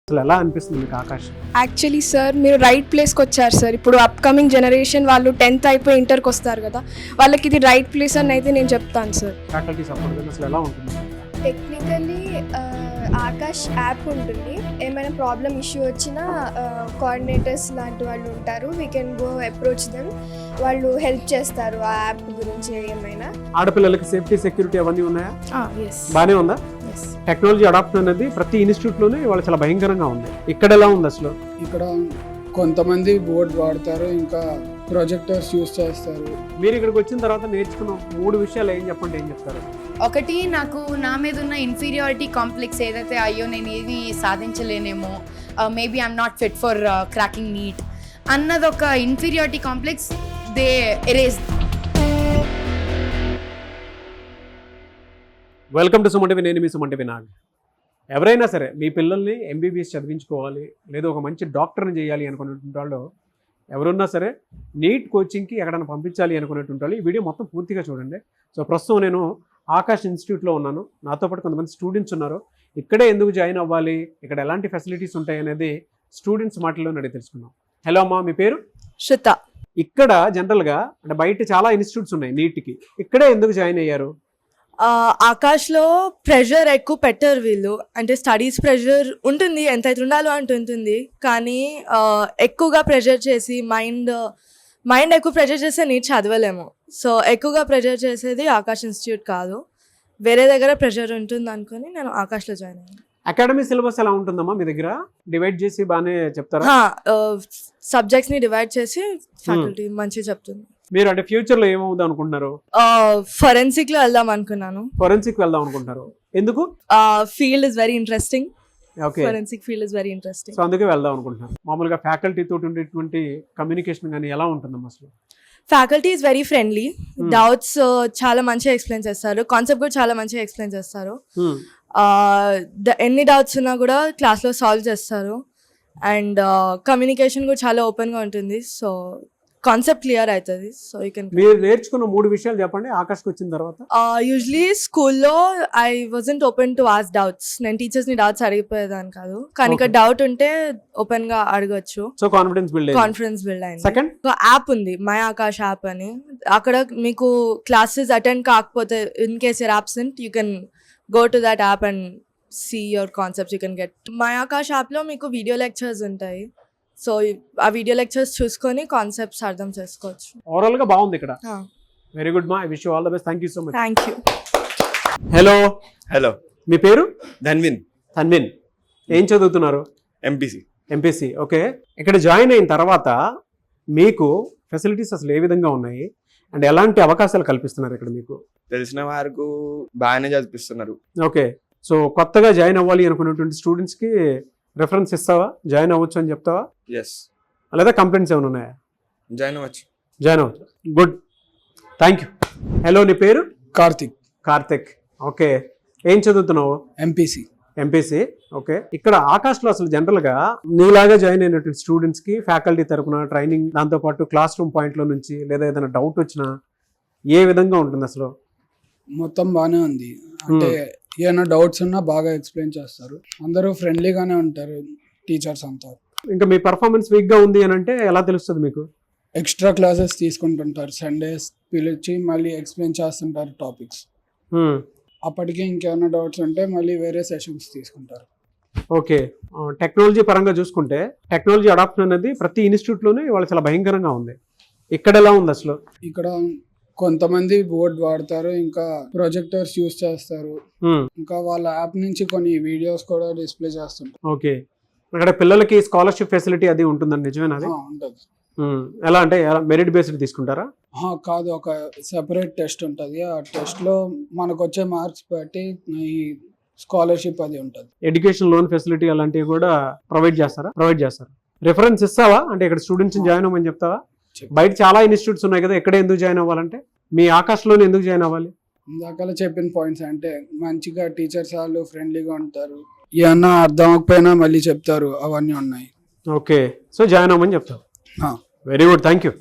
అసలు ఎలా అనిపిస్తుంది మీకు ఆకాష్? యాక్చువల్లీ సార్ మీరు రైట్ ప్లేస్కి వచ్చారు సార్. ఇప్పుడు అప్కమింగ్ జనరేషన్ వాళ్ళు 10th అయిపోయి ఇంటర్కి వస్తారు కదా, వాళ్ళకి ఇది రైట్ ప్లేస్ అని అయితే నేను చెప్తాను సార్. ఫ్యాకల్టీ సపోర్ట్ అసలు ఎలా ఉంటుంది? టెక్నికల్లీ ఆకాష్ యాప్ ఉంటుంది. ఏమైనా ప్రాబ్లమ్ ఇష్యూ వచ్చినా కోఆర్డినేటర్స్ లాంటి వాళ్ళు ఉంటారు. We can go approach them. వాళ్ళు హెల్ప్ చేస్తారు ఆ యాప్ గురించి ఏమైనా. ఆడపిల్లలకి సేఫ్టీ సెక్యూరిటీ అవన్నీ ఉన్నాయా? ఎస్ బానే ఉందా? ఎస్. టెక్నాలజీ అడాప్షన్ అనేది ప్రతి ఇన్స్టిట్యూట్ లోనే వాళ్ళు చాలా భయంకరంగా ఉంది. ఇక్కడ ఎలా ఉంది అసలు? ఇక్కడ కొంతమంది బోర్డ్ వాడతారు, ఇంకా ప్రొజెక్టర్స్ యూస్ చేస్తారు. మీరు ఇక్కడికి వచ్చిన తర్వాత నేర్చుకున్న 3 విషయాలు ఏం చెప్పండి, ఏం చెప్తారు? ఒకటి, నాకు నా మీద ఉన్న ఇన్ఫీరియారిటీ కాంప్లెక్స్ ఏదైతే అయ్యో నేను ఏది సాధించలేనేమో, maybe I'm not fit for cracking NEET అన్నది ఒక inferiority complex they erase. Welcome to Suman TV, నేను మీ సుమంటివి నాగ్. ఎవరైనా సరే మీ పిల్లల్ని ఎంబీబీఎస్ చదివించుకోవాలి లేదా ఒక మంచి డాక్టర్ని చేయాలి అనుకునేటువంటి వాళ్ళు ఎవరున్నా సరే నీట్ కోచింగ్కి ఎక్కడైనా పంపించాలి అనుకునేటువంటి వాళ్ళు ఈ వీడియో మొత్తం పూర్తిగా చూడండి. సో ప్రస్తుతం నేను ఆకాష్ ఇన్స్టిట్యూట్లో ఉన్నాను. నాతో పాటు కొంతమంది స్టూడెంట్స్ ఉన్నారు. ఇక్కడే ఎందుకు జాయిన్ అవ్వాలి, ఇక్కడ ఎలాంటి ఫెసిలిటీస్ ఉంటాయి అనేది స్టూడెంట్స్ మాటల్లో అడిగి తెలుసుకుందాం. హలో అమ్మా, మీ పేరు? శ్రుత. ఇక్కడ జనరల్గా అంటే బయట చాలా ఇన్స్టిట్యూట్స్ ఉన్నాయి నీట్కి, ఇక్కడే ఎందుకు జాయిన్ అయ్యారు? ఆకాష్లో ప్రెషర్ ఎక్కువ పెట్టరు వీళ్ళు. అంటే స్టడీస్ ప్రెషర్ ఉంటుంది, ఎంత అయితే ఉండాలో అంత ఉంటుంది, కానీ ఎక్కువగా ప్రెషర్ చేసి మైండ్ ఎక్కువ ప్రెషర్ చేస్తే నీట్ చదవలేము. సో ఎక్కువగా ప్రెషర్ చేసేది ఆకాష్ ఇన్స్టిట్యూట్ కాదు, వేరే దగ్గర ప్రెషర్ ఉంటుంది అనుకుని నేను ఆకాష్లో జాయిన్ అయ్యాను. అకాడమీ సిలబస్ ఎలా ఉంటుందమ్మా మీ దగ్గర? డివైడ్ చేసి బాగానే చెప్తారా? సబ్జెక్ట్స్ని డివైడ్ చేసి ఫ్యాకల్టీ మంచిగా చెప్తుంది. మీరు అంటే ఫ్యూచర్లో ఏమవుదాం అనుకుంటున్నారు? ఫొరెన్సిక్లో వెళ్దాం అనుకున్నాను. ఫొరెన్సిక్ వెళ్దాం అనుకుంటున్నారు, ఎందుకు? Field is very interesting. Okay, forensic field is very interesting. So అందుకే వెళ్దాం అనుకుంటున్నారు. మామూలుగా ఫ్యాకల్టీ తోటి ఉండేటువంటి కమ్యూనికేషన్ కానీ ఎలా ఉంటుందమ్మా అసలు? Faculty is very friendly. Doubts చాలా మంచిగా ఎక్స్ప్లెయిన్ చేస్తారు, కాన్సెప్ట్ కూడా చాలా మంచిగా ఎక్స్ప్లెయిన్ చేస్తారు. ఎన్ని డౌట్స్ ఉన్నా కూడా క్లాస్లో సాల్వ్ చేస్తారు. అండ్ కమ్యూనికేషన్ కూడా చాలా ఓపెన్గా ఉంటుంది. సో కాన్సెప్ట్ క్లియర్ అవుతుంది. So you can. మీరు నేర్చుకున్న 3 విషయాలు చెప్పండి ఆకాష్కి వచ్చిన తర్వాత. యూజువలీ స్కూల్లో I wasn't open to ask doubts. నేను టీచర్స్ని డౌట్స్ అడిగిపోయేదాన్ని కాదు, కానీ ఇక్కడ డౌట్ ఉంటే ఓపెన్గా అడగచ్చు. సో కాన్ఫిడెన్స్ బిల్డ్ అయింది. సెకండ్, ఒక యాప్ ఉంది, మై ఆకాష్ యాప్ అని. అక్కడ మీకు క్లాసెస్ అటెండ్ కాకపోతే, in case you're absent, you can go to that app and see your concepts. You can get my Aakash యాప్లో మీకు వీడియో లెక్చర్స్ ఉంటాయి. సో ఆ వీడియో లెక్చర్స్ చూసుకొని కాన్సెప్ట్స్ అర్థం చేసుకోవచ్చు. ఓవరాల్ గా బాగుంది ఇక్కడ. వెరీ గుడ్ మా, I wish you all the best. Thank you so much. Thank you. Hello. Hello, మీ పేరు? ధన్విన్. ధన్విన్, ఏం చదువుతున్నారు? ఎంపీసీ. ఓకే, ఇక్కడ జాయిన్ అయిన తర్వాత మీకు ఫెసిలిటీస్ అసలు ఏ విధంగా ఉన్నాయి అండ్ ఎలాంటి అవకాశాలు కల్పిస్తున్నారు ఇక్కడ మీకు? తెలిసిన వారికి బాగానే చదివిస్తున్నారు. ఓకే, సో కొత్తగా జాయిన్ అవ్వాలి అనుకున్నటువంటి స్టూడెంట్స్కి రెఫరెన్స్ ఇస్తావా? జాయిన్ అవ్వచ్చు అని చెప్తావా? ఎస్. లేదా కంప్లైంట్స్ ఏమైనా ఉన్నాయా? జాయిన్ అవ్వచ్చు. జాయిన్ అవ్వచ్చు. Good, thank you. హలో, నీ పేరు? కార్తిక్. ఓకే, ఏం చదువుతున్నావు? ఎంపీసీ. ఓకే, ఇక్కడ ఆకాష్లో అసలు జనరల్గా నీలాగా జాయిన్ అయినటువంటి స్టూడెంట్స్కి ఫ్యాకల్టీ తరపున ట్రైనింగ్, దాంతోపాటు క్లాస్ రూమ్ పాయింట్లో నుంచి లేదా ఏదైనా డౌట్ వచ్చినా ఏ విధంగా ఉంటుంది అసలు? మొత్తం బాగానే ఉంది. అంటే ఏమైనా డౌట్స్ ఉన్నా బాగా ఎక్స్ప్లెయిన్ చేస్తారు. అందరూ ఫ్రెండ్లీగానే ఉంటారు టీచర్స్ అంతా. ఇంకా మీ పర్ఫార్మెన్స్ వీక్గా ఉంది అని అంటే ఎలా తెలుస్తుంది మీకు? ఎక్స్ట్రా క్లాసెస్ తీసుకుంటుంటారు, సండేస్ పిలిచి మళ్ళీ ఎక్స్ప్లెయిన్ చేస్తుంటారు టాపిక్స్. అప్పటికి ఇంకేమైనా డౌట్స్ ఉంటే మళ్ళీ వేరే సెషన్స్ తీసుకుంటారు. ఓకే, టెక్నాలజీ పరంగా చూసుకుంటే టెక్నాలజీ అడాప్షన్ అనేది ప్రతి ఇన్స్టిట్యూట్లోనే వాళ్ళు చాలా భయంకరంగా ఉంది. ఇక్కడ ఎలా ఉంది అసలు? ఇక్కడ కొంతమంది బోర్డ్ వాడతారు, ఇంకా ప్రొజెక్టర్స్ యూస్ చేస్తారు, ఇంకా వాళ్ళ యాప్ నుంచి కొన్ని వీడియోస్ కూడా డిస్ప్లే చేస్తుంటారు. ఓకే, అక్కడ పిల్లలకి స్కాలర్షిప్ ఫెసిలిటీ అది ఉంటుందండి, నిజమేనా? అది ఉంటుంది. ఎలా అంటే మెరిట్ బేస్డ్ తీసుకుంటారా? కాదు, ఒక సెపరేట్ టెస్ట్ ఉంటుంది. ఆ టెస్ట్ లో మనకు వచ్చే మార్క్స్ బట్టి ఈ స్కాలర్షిప్ అది ఉంటుంది. ఎడ్యుకేషన్ లోన్ ఫెసిలిటీ అలాంటివి కూడా ప్రొవైడ్ చేస్తారు. రిఫరెన్స్ ఇస్తావా? అంటే ఇక్కడ స్టూడెంట్స్ జాయిన్ అవ్వమని చెప్తావా? బయట చాలా ఇన్స్టిట్యూట్స్ ఉన్నాయి కదా, ఎక్కడ ఎందుకు జాయిన్ అవ్వాలంటే మీ ఆకాష్లోనే ఎందుకు జాయిన్ అవ్వాలి? ఇందాక చెప్పిన పాయింట్స్ అంటే మంచిగా టీచర్స్ వాళ్ళు ఫ్రెండ్లీగా ఉంటారు, ఏమన్నా అర్థం అవ్వకపోయినా మళ్ళీ చెప్తారు, అవన్నీ ఉన్నాయి. ఓకే, సో జాయిన్ అవ్వమని చెప్తావు. Very good, thank you.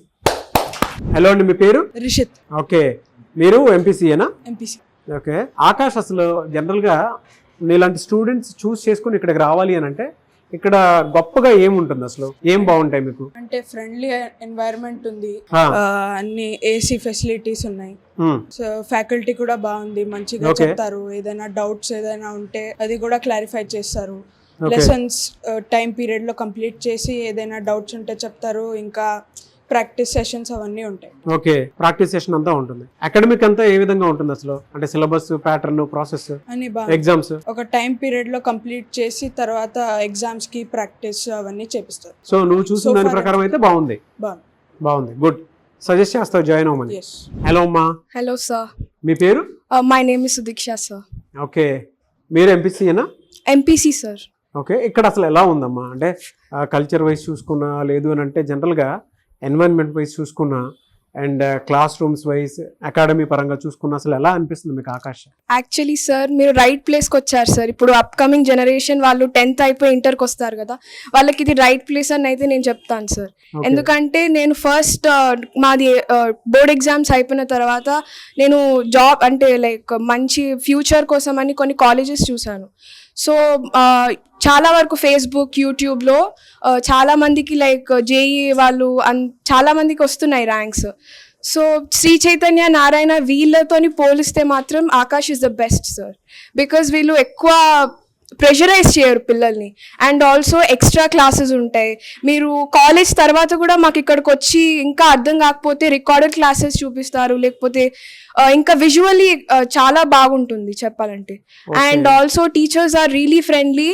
Hello అండి, మీ పేరు? రిషిత్. ఓకే, మీరు ఎంపీసీయేనా? ఎంపీసీ. ఓకే, ఆకాష్ అసలు జనరల్గా నీలాంటి స్టూడెంట్స్ చూస్ చేసుకుని ఇక్కడికి రావాలి అని అంటే ఇక్కడ గొప్పగా ఏముంటుంది అసలు, ఏం బాగుంటాయి మీకు? అంటే ఫ్రెండ్లీ ఎన్వైరన్మెంట్ ఉంది, ఆ, అన్ని ఏసీ ఫెసిలిటీస్ ఉన్నాయి, ఉమ్, సో ఫ్యాకల్టీ కూడా బాగుంది, మంచిగా Okay. చెప్తారు. ఏదైనా డౌట్స్ ఏదైనా ఉంటే అది కూడా క్లారిఫై చేస్తారు. Okay. లెసన్స్ టైం పీరియడ్ లో కంప్లీట్ చేసి ఏదైనా డౌట్స్ ఉంటే చెప్తారు. ఇంకా ప్రాక్టీస్ సెషన్స్ అవన్నీ ఉంటాయి. ఓకే, ప్రాక్టీస్ సెషన్ అంతా ఉంటుంది. అకాడమిక్ అంతా ఏ విధంగా ఉంటుంది అసలు, అంటే సిలబస్, ప్యాటర్న్, ప్రాసెస్, అని బాగా ఎగ్జామ్స్? ఒక టైం పీరియడ్ లో కంప్లీట్ చేసి తర్వాత ఎగ్జామ్స్ కి ప్రాక్టీస్ అవన్నీ చేపిస్తారు. సో నువ్వు చూసిన So దాని far ప్రకారం అయితే బాగుంది. బాగుంది. బాగుంది, గుడ్. సజెస్ట్ చేస్తావు జాయిన్ అవ్వమని? ఎస్. హలో అమ్మా, హలో సార్, మీ పేరు? My name is Sudiksha sir. Okay, మీరు ఎంపీసీనా? MPC sir. ఓకే, ఇక్కడ అసలు ఎలా ఉందమ్మా, అంటే కల్చర్ వైజ్ చూసుకున్నా, లేదు అని అంటే జనరల్గా ఎన్వైరన్మెంట్ వైజ్ చూసుకున్నా, and class rooms wise, academy పరంగా చూసుకున్నా అసలు ఎలా అనిపిస్తుంది మీకు ఆకాష్? యాక్చువల్లీ సార్ మీరు రైట్ ప్లేస్కి వచ్చారు సార్. ఇప్పుడు అప్కమింగ్ జనరేషన్ వాళ్ళు 10th అయిపోయి ఇంటర్కి వస్తారు కదా, వాళ్ళకి ఇది రైట్ ప్లేస్ అని అయితే నేను చెప్తాను సార్. Okay. ఎందుకంటే నేను ఫస్ట్ మాది బోర్డ్ ఎగ్జామ్స్ అయిపోయిన తర్వాత నేను జాబ్ అంటే లైక్ మంచి ఫ్యూచర్ కోసం అని కొన్ని కాలేజెస్ చూశాను. సో చాలా వరకు ఫేస్బుక్, యూట్యూబ్లో చాలా మందికి లైక్ జేఈ వాళ్ళు చాలా మందికి వస్తున్నాయి ర్యాంక్స్. సో శ్రీ చైతన్య, నారాయణ వీళ్ళతోని పోలిస్తే మాత్రం Akash is the best sir. Because వీళ్ళు ఎక్కువ ప్రెషరైజ్ చేయరు పిల్లల్ని, అండ్ ఆల్సో ఎక్స్ట్రా క్లాసెస్ ఉంటాయి. మీరు కాలేజ్ తర్వాత కూడా మాకు ఇక్కడికి వచ్చి ఇంకా అర్థం కాకపోతే రికార్డెడ్ క్లాసెస్ చూపిస్తారు, లేకపోతే ఇంకా విజువల్లీ చాలా బాగుంటుంది చెప్పాలంటే. And also teachers are really friendly.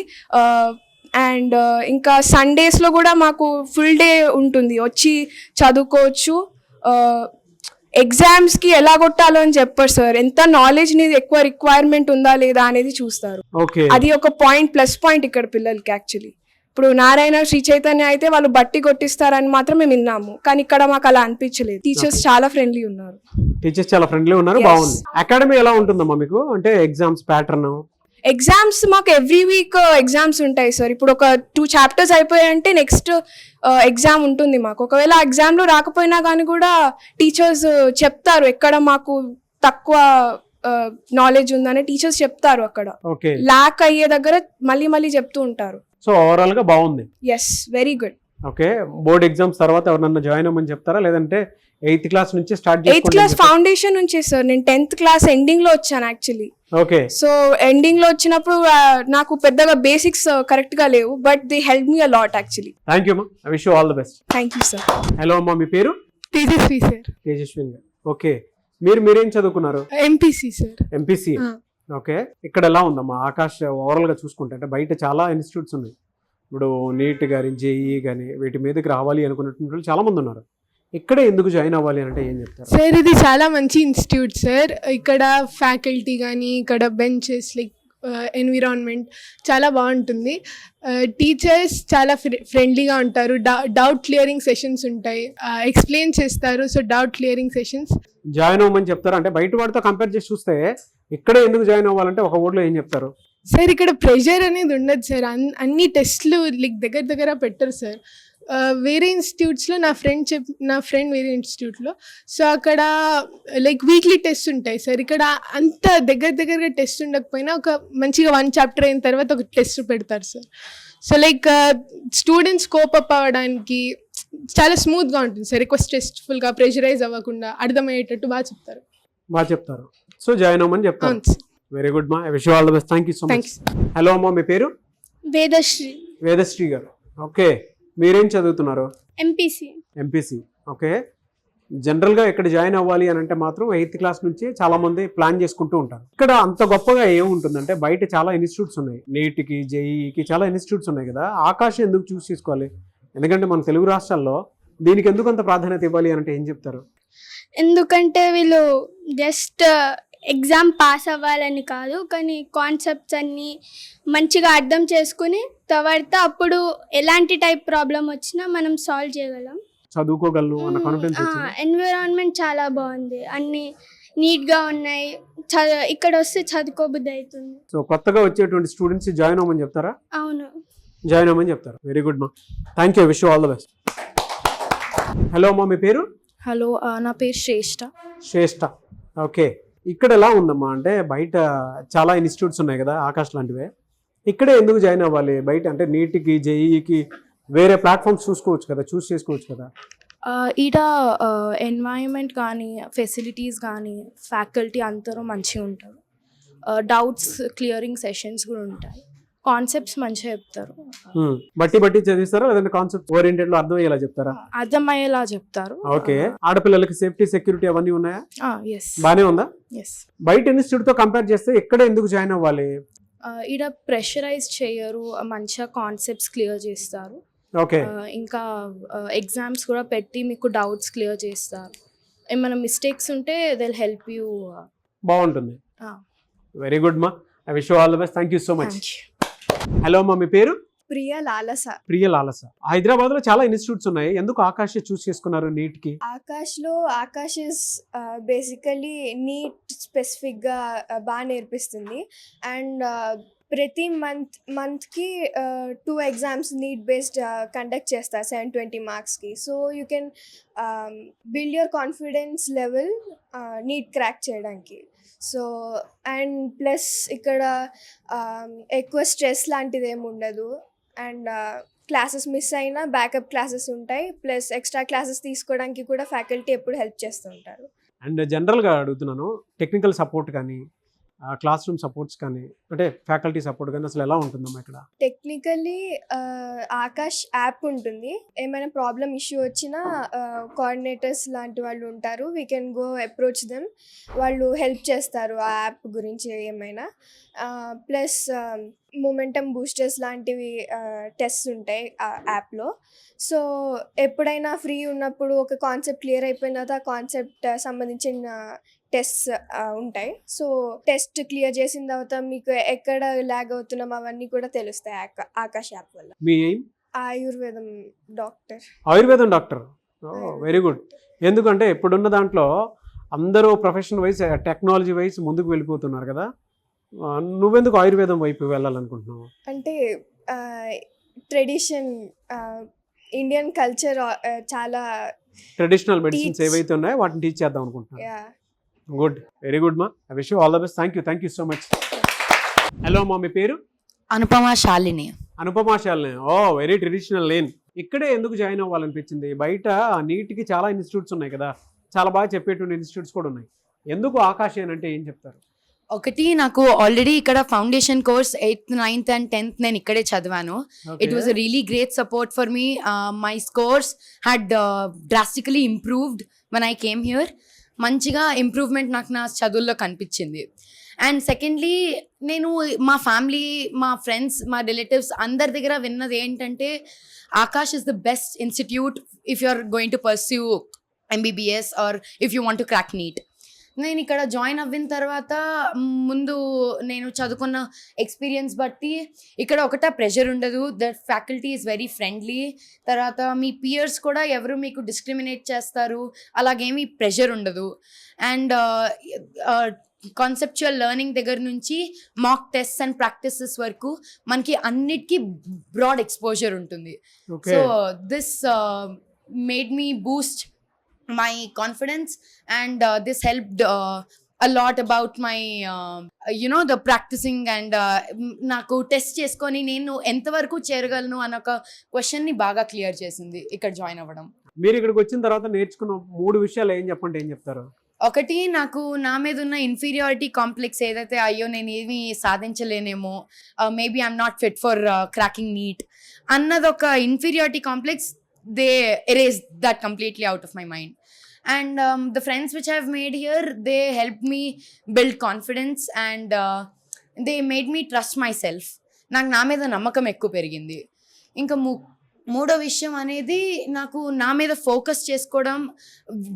And ఇంకా సండేస్లో కూడా మాకు ఫుల్ డే ఉంటుంది, వచ్చి చదువుకోవచ్చు. ఎగ్జామ్స్కి ఎలా కొట్టాలో అని చెప్పారు సార్. ఎంత నాలెడ్జ్ ని ఎక్కువ రిక్వైర్మెంట్ ఉందా లేదా అనేది చూస్తారు. ఓకే, అది ఒక పాయింట్, ప్లస్ పాయింట్ ఇక్కడ పిల్లలకి. యాక్చువల్లీ ఇప్పుడు నారాయణ, శ్రీ చైతన్య అయితే వాళ్ళు బట్టి కొట్టిస్తారని మాత్రం మేము విన్నాము, కానీ ఇక్కడ మాకు అలా అనిపించలేదు. టీచర్స్ చాలా ఫ్రెండ్లీ ఉన్నారు. టీచర్స్ చాలా ఫ్రెండ్లీ ఉన్నారు. Yes. బాగుంది. అకాడమీ ఎలా ఉంటుందమ్మా మీకు, అంటే ఎగ్జామ్స్ ప్యాటర్న్? ఎగ్జామ్స్ మాకు ఎవ్రీ వీక్ ఎగ్జామ్స్ ఉంటాయి సార్. ఇప్పుడు ఒక 2 chapters అయిపోయాయంటే నెక్స్ట్ ఎగ్జామ్ ఉంటుంది మాకు. ఒకవేళ ఎగ్జామ్లో రాకపోయినా కానీ కూడా టీచర్స్ చెప్తారు ఎక్కడ మాకు తక్కువ నాలెడ్జ్ ఉందని టీచర్స్ చెప్తారు. అక్కడ ఓకే, ల్యాక్ అయ్యే దగ్గర మళ్ళీ మళ్ళీ చెప్తూ ఉంటారు. సో ఓవరాల్ గా బాగుంది. Yes, very good. Okay, board exams తర్వాత ఎవరన్నా జాయిన్ అవ్వమని చెప్తారా, లేదంటే 8th క్లాస్ నుంచి స్టార్ట్ 8th క్లాస్ ఫౌండేషన్ నుంచే సార్. నేను 10th క్లాస్ ఎండింగ్ లో వచ్చాను యాక్చువల్లీ. ఓకే, సో ఎండింగ్ లో వచ్చినప్పుడు నాకు పెద్దగా బేసిక్స్ కరెక్ట్ గా లేవు, but they help me a lot actually. Thank you అమ్మా, I wish you all the best. Thank you sir. Hello అమ్మా, మీ పేరు? తేజస్వి సార్. తేజస్విని గారు. ఓకే, మీరేం చదువుకున్నారు? MPC sir. ఎంపీసీ. ఓకే, ఇక్కడ ఎలా ఉందమ్మా ఆకాష్ ఓవరాల్ గా చూసుకుంటే? అంటే బయట చాలా ఇన్స్టిట్యూట్స్ ఉన్నాయి, ఇప్పుడు నీట్ కానీ, జేఈ కానీ, వీటి మీదకి రావాలి అనుకున్నటువంటి వాళ్ళు చాలా మంది ఉన్నారు. ఇక్కడే ఎందుకు జాయిన్ అవ్వాలి అంటే ఏం చెప్తారు? సార్ ఇది చాలా మంచి ఇన్స్టిట్యూట్ సార్. ఇక్కడ ఫ్యాకల్టీ కానీ, ఇక్కడ బెంచెస్, లైక్ ఎన్విరాన్మెంట్ చాలా బాగుంటుంది. టీచర్స్ చాలా ఫ్రెండ్లీగా ఉంటారు. డౌట్ క్లియరింగ్ సెషన్స్ ఉంటాయి, ఎక్స్ప్లెయిన్ చేస్తారు. So doubt clearing sessions. Join అవ్వమని చెప్తారు. అంటే బయట వాడితో కంపేర్ చేసి చూస్తే ఇక్కడే ఎందుకు జాయిన్ అవ్వాలంటే ఒక వర్డ్లో ఏం చెప్తారు? సార్ ఇక్కడ ప్రెషర్ అనేది ఉండదు సార్. అన్ని టెస్ట్లు లైక్ దగ్గర పెట్టరు సార్. వేరే ఇన్స్టిట్యూట్స్లో నా ఫ్రెండ్ వేరే ఇన్స్టిట్యూట్లో, సో అక్కడ లైక్ వీక్లీ టెస్ట్ ఉంటాయి సార్. ఇక్కడ అంత దగ్గరగా టెస్ట్ ఉండకపోయినా ఒక మంచిగా 1 chapter అయిన తర్వాత ఒక టెస్ట్ పెడతారు sir. So like students cope up అవ్వడానికి చాలా స్మూత్గా ఉంటుంది సార్. ఎక్కువ స్ట్రెస్ఫుల్గా, ప్రెషరైజ్ అవ్వకుండా అర్థమయ్యేటట్టు బాగా చెప్తారు. సో జాయిన్ అవ్వమని చెప్తారు. అవును సార్. వెరీ గుడ్ మా, I wish you all the best. Thank you so much. Hello అమ్మా, మీ పేరు? వేదశ్రీ. వేదశ్రీ గారు. ఓకే, మీరేం చదువుతున్నారు? ఎంపీసీ. ఎంపీసీ. ఓకే, జనరల్గా ఇక్కడ జాయిన్ అవ్వాలి అని అంటే మాత్రం 8th క్లాస్ నుంచి చాలా మంది ప్లాన్ చేసుకుంటూ ఉంటారు. ఇక్కడ అంత గొప్పగా ఏముంటుందంటే బయట చాలా ఇన్స్టిట్యూట్స్ ఉన్నాయి, నీట్కి, జేఈకి చాలా ఇన్స్టిట్యూట్స్ ఉన్నాయి కదా. ఆకాశం ఎందుకు చూస్ చేసుకోవాలి? ఎందుకంటే మన తెలుగు రాష్ట్రాల్లో దీనికి ఎందుకు అంత ప్రాధాన్యత ఇవ్వాలి అని అంటే ఏం చెప్తారు? ఎందుకంటే వీళ్ళు జస్ట్ ఎగ్జామ్ పాస్ అవ్వాలని కాదు, కానీ కాన్సెప్ట్స్ అన్నీ మంచిగా అర్థం చేసుకుని తర్వాత అప్పుడు ఎలాంటి టైప్ ప్రాబ్లం వచ్చినా మనం సాల్వ్ చేయగలం, చదువుకోగలను అన్న కాన్ఫిడెన్స్ వచ్చింది. ఎన్విరాన్మెంట్ చాలా బాగుంది, అన్నీ నీట్గా ఉన్నాయి. ఇక్కడ వస్తే చదువుకోబుద్ధి అవుతుంది. సో కొత్తగా వచ్చేటువంటి స్టూడెంట్స్ జాయిన్ అవ్వమని చెప్తారా? అవును, జాయిన్ అవ్వమని చెప్తారు. వెరీ గుడ్ మా, thank you, wish you all the best. Hello అమ్మా, మీ పేరు? హలో, నా పేరు శ్రేష్ఠ. శ్రేష్ఠ. ఓకే, ఇక్కడ ఎలా ఉందమ్మా అంటే బయట చాలా ఇన్స్టిట్యూట్స్ ఉన్నాయి కదా ఆకాష్ లాంటివే, ఇక్కడే ఎందుకు జాయిన్ అవ్వాలి? బయట అంటే నీట్కి జేఈకి వేరే ప్లాట్ఫామ్స్ చూస్ చేసుకోవచ్చు కదా. ఈడ ఎన్వైరన్మెంట్ కానీ ఫెసిలిటీస్ కానీ ఫ్యాకల్టీ అందరూ మంచిగా ఉంటారు. డౌట్స్ క్లియరింగ్ సెషన్స్ కూడా ఉంటాయి. కాన్సెప్ట్స్ మంచిగా చెప్తారు. బట్టి చదివిస్తారా లేదంటే కాన్సెప్ట్ ఓరియంటెడ్ లో అర్థమయ్యేలా చెప్తారా? అర్థమయ్యేలా చెప్తారు. ఓకే. ఆడపిల్లలకి సేఫ్టీ సెక్యూరిటీ అవన్నీ ఉన్నాయా? ఎస్. బానే ఉందా? ఎస్. బయట ఇన్స్టిట్యూట్ తో కంపేర్ చేస్తే ఇక్కడ ఎందుకు జాయిన్ అవ్వాలి? ఈడ ప్రెషరైజ్ చేయరు, మంచిగా కాన్సెప్ట్స్ క్లియర్ చేస్తారు. ఓకే. ఇంకా ఎగ్జామ్స్ కూడా పెట్టి మీకు డౌట్స్ క్లియర్ చేస్తారు. ఏమైనా మిస్టేక్స్ ఉంటే దే విల్ హెల్ప్ యూ. బాగుంటుంది. వెరీ గుడ్ మా. I wish you all the best. Thank you so much. Hello అమ్మా, మీ పేరు? ప్రియ లాలస. ప్రియ లాలస. హైదరాబాద్ లో చాలా ఇన్స్టిట్యూట్స్ ఉన్నాయి, ఎందుకు ఆకాష్ చూస్ చేసుకున్నారు నీట్ కి? Aakash is basically NEET specific గా బాగా నేర్పిస్తుంది. అండ్ ప్రతి మంత్కి 2 ఎగ్జామ్స్ నీట్ బేస్డ్ కండక్ట్ చేస్తారు 720 మార్క్స్కి. So you can build your confidence level NEET crack చేయడానికి. సో అండ్ ప్లస్ ఇక్కడ ఎక్కువ స్ట్రెస్ లాంటిది ఏమి ఉండదు. అండ్ క్లాసెస్ మిస్ అయినా బ్యాకప్ క్లాసెస్ ఉంటాయి. ప్లస్ ఎక్స్ట్రా క్లాసెస్ తీసుకోవడానికి కూడా ఫ్యాకల్టీ ఎప్పుడు హెల్ప్ చేస్తుంటారు. అండ్ జనరల్గా అడుగుతున్నాను, టెక్నికల్ సపోర్ట్ కానీ క్లాస్ రూమ్ సపోర్ట్స్ కానీ అంటే ఫ్యాకల్టీ సపోర్ట్ కానీ అసలు ఎలా ఉంటుందమ్మా ఇక్కడ? టెక్నికలీ ఆకాష్ యాప్ ఉంటుంది. ఏమైనా ప్రాబ్లమ్ ఇష్యూ వచ్చినా కోఆర్డినేటర్స్ లాంటి వాళ్ళు ఉంటారు. We can go approach them. వాళ్ళు హెల్ప్ చేస్తారు ఆ యాప్ గురించి ఏమైనా. ప్లస్ మొమెంటమ్ బూస్టర్స్ లాంటివి టెస్ట్ ఉంటాయి ఆ యాప్లో. సో ఎప్పుడైనా ఫ్రీ ఉన్నప్పుడు ఒక కాన్సెప్ట్ క్లియర్ అయిపోయిన తర్వాత ఆ కాన్సెప్ట్ సంబంధించిన టెస్ట్ ఉంటాయి. సో టెస్ట్ క్లియర్ చేసిన తర్వాత మీకు ఎక్కడ ల్యాగ్ అవుతున్నాం అవన్నీ కూడా తెలుస్తాయి ఆకాష్ యాప్ వల్ల. మీ ఎయిమ్? ఆయుర్వేదం డాక్టర్. ఆయుర్వేదం డాక్టర్. Very good. ఎందుకంటే ఇప్పుడున్న దాంట్లో అందరూ ప్రొఫెషన్ వైజ్ టెక్నాలజీ వైజ్ ముందుకు వెళ్ళిపోతున్నారు కదా, నువ్వెందుకు ఆయుర్వేదం వైపు వెళ్ళాలనుకుంటున్నావు? అంటే ట్రెడిషన్ ఇండియన్ కల్చర్ చాలా ట్రెడిషనల్ మెడిసిన్స్ ఏవైతే ఉన్నాయో వాటిని టీచ్ చేద్దాం అనుకుంటున్నాను. గుడ్, వెరీ గుడ్ మా. I wish you all the best. Thank you so much. Hello అమ్మా, మీ పేరు? అనుపమ శాలిని. అనుపమ శాలిని. ఓ, వెరీ ట్రెడిషనల్ నేమ్. ఇక్కడే ఎందుకు జాయిన్ అవ్వాలనిపించింది? బయట నీట్కి చాలా ఇన్స్టిట్యూట్స్ ఉన్నాయి కదా, చాలా బాగా చెప్పేటువంటి ఇన్స్టిట్యూట్స్ కూడా ఉన్నాయి, ఎందుకు ఆకాష్ అని అంటే ఏం చెప్తారు? ఒకటి, నాకు ఆల్రెడీ ఇక్కడ foundation course 8th, 9th and 10th నేను ఇక్కడే చదివాను. It was a really great support for me. My scores had drastically improved when I came here. మంచిగా ఇంప్రూవ్మెంట్ నాకు నా చదువుల్లో కనిపించింది. అండ్ సెకండ్లీ, నేను మా ఫ్యామిలీ, మా ఫ్రెండ్స్, మా రిలేటివ్స్ అందరి దగ్గర విన్నది ఏంటంటే Aakash is the best institute if you are going to pursue MBBS or if you want to crack NEET. నేను ఇక్కడ జాయిన్ అవ్విన తర్వాత ముందు నేను చదువుకున్న ఎక్స్పీరియన్స్ బట్టి ఇక్కడ ఒకటా ప్రెషర్ ఉండదు. The faculty is very friendly. తర్వాత మీ పియర్స్ కూడా ఎవరు మీకు డిస్క్రిమినేట్ చేస్తారు అలాగేమీ ప్రెషర్ ఉండదు. అండ్ కాన్సెప్చువల్ లెర్నింగ్ దగ్గర నుంచి మాక్ టెస్ట్ అండ్ ప్రాక్టీసెస్ వరకు మనకి అన్నిటికీ బ్రాడ్ ఎక్స్పోజర్ ఉంటుంది. So this made me Boost my confidence and this helped a lot about my the practicing and నాకు టెస్ట్ చేసుకొని నేను ఎంతవరకు చేరగలను అన్న ఒక క్వశ్చన్ని బాగా క్లియర్ చేసింది ఇక్కడ జాయిన్ అవ్వడం. మీరు ఇక్కడికి వచ్చిన తర్వాత నేర్చుకున్న 3 విషయాలు ఏం చెప్తారు? ఒకటి, నాకు నా మీద ఉన్న ఇన్ఫీరియారిటీ కాంప్లెక్స్ ఏదైతే అయ్యో నేను ఏమీ సాధించలేనేమో, maybe I'm not fit for cracking NEET అన్నది ఒక inferiority complex, they erased that completely out of my mind. And the friends which I've made here, they helped me build confidence and they made me trust myself. నాకు నా మీద నమ్మకం ఎక్కువ పెరిగింది. ఇంకా మూడో విషయం అనేది నాకు నా మీద ఫోకస్ చేసుకోవడం,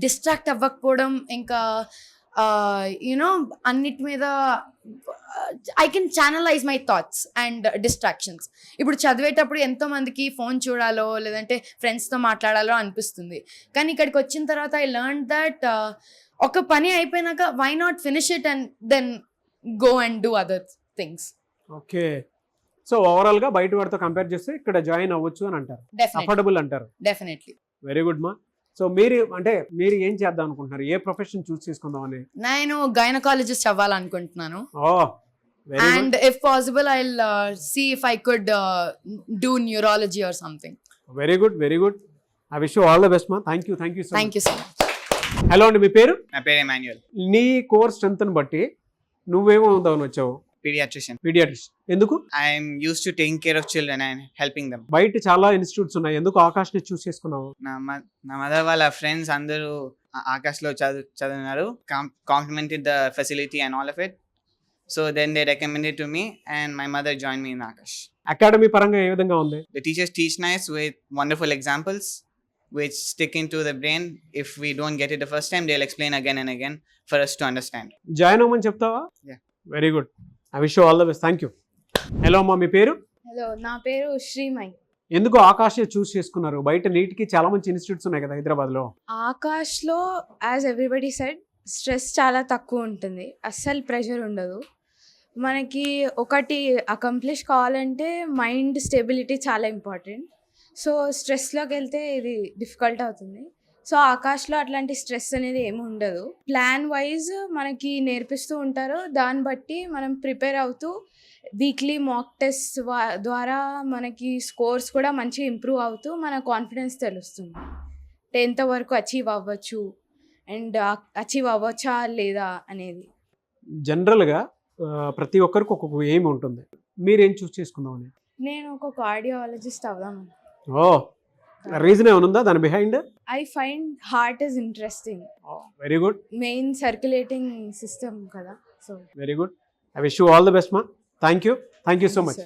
డిస్ట్రాక్ట్ అవ్వకపోవడం, ఇంకా అన్నిటి మీద I can channelize my thoughts and distractions. ఇప్పుడు చదివేటప్పుడు ఎంతో మందికి ఫోన్ చూడాలో లేదంటే ఫ్రెండ్స్తో మాట్లాడాలో అనిపిస్తుంది, కానీ ఇక్కడికి వచ్చిన తర్వాత ఐ లెర్న్ దట్ ఒక పని అయిపోయినాక why not finish it and then go and do other things. Okay. So overall గా బయట వాడితో కంపేర్ చేస్తే ఇక్కడ జాయిన్ అవ్వచ్చు అని అంటారు, అఫోర్డబుల్ అంటారు. డెఫినెట్లీ. వెరీ గుడ్ మా. సో మీరు ఏం చేద్దాం అనుకుంటున్నారు? ఏ ప్రొఫెషన్ చూస్ చేసుకుందాం అని? నేను గైనకాలజిస్ట్ అవ్వాలనుకుంటున్నాను. Oh, very good And if possible, I'll see if I could do neurology or something. Very good very good. I wish you all the best మా. Thank you so Thank you so much. Hello అండి, మీ పేరు? నా పేరు Emmanuel, నీ core స్ట్రెంత్ని బట్టి నువ్వేమో అవుదామని వచ్చావు? పీడియాట్రిషియన్. పీడియాట్రిష్. ఎందుకు? I'm use to taking care of children and helping them. బయట చాలా ఇన్స్టిట్యూట్స్ ఉన్నాయి, ఎందుకు ఆకాష్ని చూస్ చేసుకున్నావు? నా మదర్ వాళ్ళ ఫ్రెండ్స్ అందరూ ఆకాష్లో చదివినారు, complimented the facility and all of it. So then they recommended to me and my mother join me in Aakash. Academy పరంగా ఏ విధంగా ఉంది? The teachers teach nice with wonderful examples which stick into the brain. If we don't get it the first time, they'll explain again and again for us to understand. Join అవ్వమని చెప్తావా? Yeah. Very good. I wish you all the best. Thank you. Hello అమ్మా, మీ పేరు? Hello, నా పేరు శ్రీమై. ఎందుకు ఆకాష్ చూస్ చేసుకున్నారు? బయట నీట్కి చాలా మంచి ఇన్స్టిట్యూట్స్ ఉన్నాయి కదా హైదరాబాద్లో. ఆకాష్లో యాజ్ ఎవ్రీబడి సెడ్ స్ట్రెస్ చాలా తక్కువ ఉంటుంది, అస్సలు ప్రెషర్ ఉండదు. మనకి ఒకటి అకంప్లిష్ కావాలంటే మైండ్ స్టెబిలిటీ చాలా ఇంపార్టెంట్. సో స్ట్రెస్లోకి వెళ్తే ఇది డిఫికల్ట్ అవుతుంది. సో ఆకాష్లో అట్లాంటి స్ట్రెస్ అనేది ఏమి ఉండదు. ప్లాన్ వైజ్ మనకి నేర్పిస్తూ ఉంటారు, దాన్ని బట్టి మనం ప్రిపేర్ అవుతూ వీక్లీ మాక్ టెస్ట్ ద్వారా మనకి స్కోర్స్ కూడా మంచిగా ఇంప్రూవ్ అవుతూ మన కాన్ఫిడెన్స్ తెలుస్తుంది. 10th వరకు అచీవ్ అవ్వచ్చు అండ్ అచీవ్ అవ్వచ్చా లేదా అనేది. జనరల్గా ప్రతి ఒక్కరికి ఒక్కొక్క ఎయిమ్ ఉంటుంది. మీరేం చూస్ చేసుకుందామని? నేను ఒక కార్డియాలజిస్ట్ అవుదామని. ఓ, రీజన్ ఏమైనా ఉందా దాని behind? I find heart is interesting. Very good. Main circulating system కదా. So very good. I wish you all the best మా. Thank you so much.